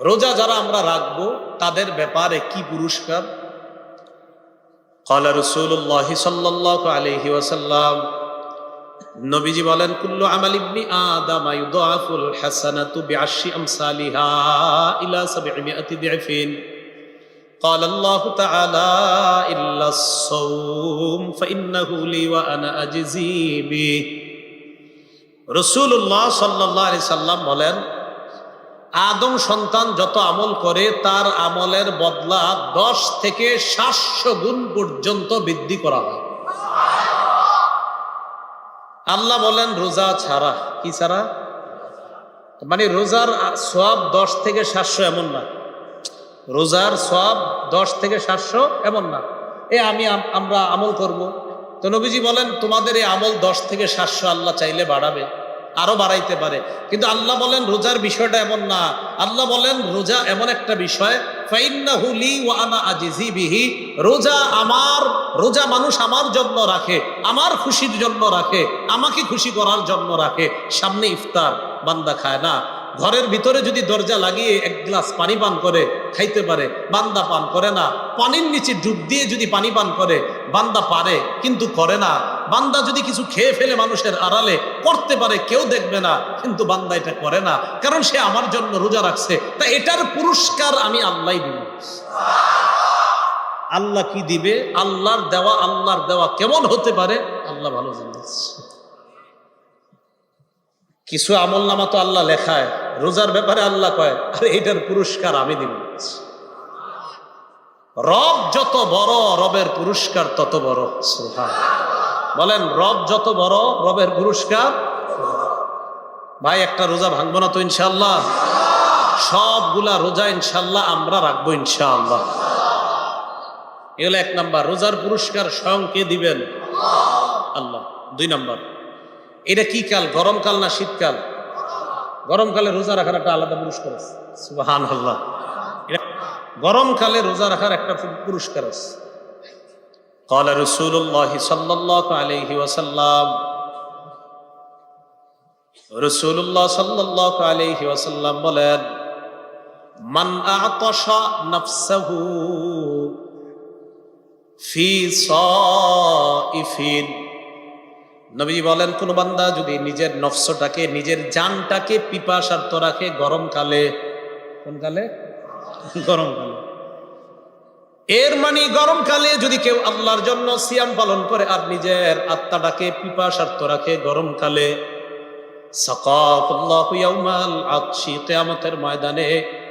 রোজা যারা আমরা রাখবো তাদের ব্যাপারে কি পুরস্কার? ক্বালা রাসূলুল্লাহ সাল্লাল্লাহু আলাইহি ওয়াসাল্লাম, নবীজি বলেন, কুল্লু আমাল ইবনি আদম ইউদাফুল হাসানাতু বিআশরি আমসালিহা ইলা 700 দি'ফিন। ক্বালা আল্লাহু তাআলা ইল্লাস সাওম ফাইন্নাহু লি ওয়া আনা আজজি বিহি। রাসূলুল্লাহ সাল্লাল্লাহু আলাইহি সাল্লাম বলেন, আদম সন্তান যত আমল করে তার আমলের বদলা 10 থেকে 700 গুণ পর্যন্ত বৃদ্ধি করা হয়। আল্লাহ বলেন রোজা ছাড়া। কি ছাড়া? মানে রোজার সওয়াব 10 থেকে 700 এমন না। রোজার সওয়াব 10 থেকে 700 এমন না। আমরা আমল করব, তো নবীজি বলেন তোমাদের এই আমল 10 থেকে 700 আল্লাহ চাইলে বাড়াবে, আরো বাড়াইতে পারে। কিন্তু আল্লাহ বলেন রোজার বিষয়টা এমন না। আল্লাহ বলেন রোজা এমন একটা বিষয়, ফাইন্নাহু লি ওয়া আনা আজজি বিহি। রোজা আমার, রোজা মানুষ আমার জন্য রাখে, আমার খুশির জন্য রাখে, আমাকে খুশি করার জন্য রাখে। সামনে ইফতার, বান্দা খায় না, ঘরের ভিতরে যদি দরজা লাগিয়ে 1 গ্লাস পানি পান করে খাইতে পারে, বান্দা পান করে না। পানির নিচে ডুব দিয়ে যদি পানি পান করে বান্দা পারে, কিন্তু করে না। বান্দা যদি কিছু খেয়ে ফেলে মানুষের আড়ালে করতে পারে, কেউ দেখবে না, কিন্তু বান্দা এটা করে না, কারণ সে আমার জন্য রোজা রাখছে। তা এটার পুরস্কার আমি আল্লাহই দিব। আল্লাহ কি দিবে? আল্লাহর দেওয়া কেমন হতে পারে আল্লাহ ভালো জানেন। কিছু আমল নামা তো আল্লাহ লেখায়, রোজার ব্যাপারে আল্লাহ কয় আরে এটার পুরস্কার আমি দিব। রব যত বড়, রবের পুরস্কার তত বড়। সুবহানাল্লাহ। বলেন রব যত বড়, রবের পুরস্কার। ভাই একটা রোজা ভাঙবো না তো ইনশাআল্লাহ? সবগুলা রোজা ইনশাআল্লাহ আমরা রাখবো ইনশাআল্লাহ। এগুলো 1 নাম্বার। রোজার পুরস্কার স্বয়ং কে দিবেন? আল্লাহ। 2 নাম্বার, এটা কি কাল, গরমকাল না শীতকাল? গরমকালে রোজা রাখার একটা আলাদা পুরস্কার আছে। সুবহানাল্লাহ। গরমকালে রোজা রাখার একটা পুরস্কার আছে। ক্বালা রাসূলুল্লাহ সাল্লাল্লাহু আলাইহি ওয়াসাল্লাম, রাসূলুল্লাহ সাল্লাল্লাহু আলাইহি ওয়াসাল্লাম বলেন, মান আ'তাশা নাফসাহু ফি সাইফিন। নবী বলেন কোন বান্দা যদি নিজের নফসটাকে, নিজের জানটাকে পিপাসার্ত রাখে গরমকালে। কোন কালে? গরমকালে। এর মানে গরমকালে যদি কেউ আল্লাহর জন্য সিয়াম পালন করে আর নিজের আত্মাটাকে পিপাসার্ত রাখে গরমকালে, সাকাফুল্লাহু ইয়াউমাল আতশি, কিয়ামতের ময়দানে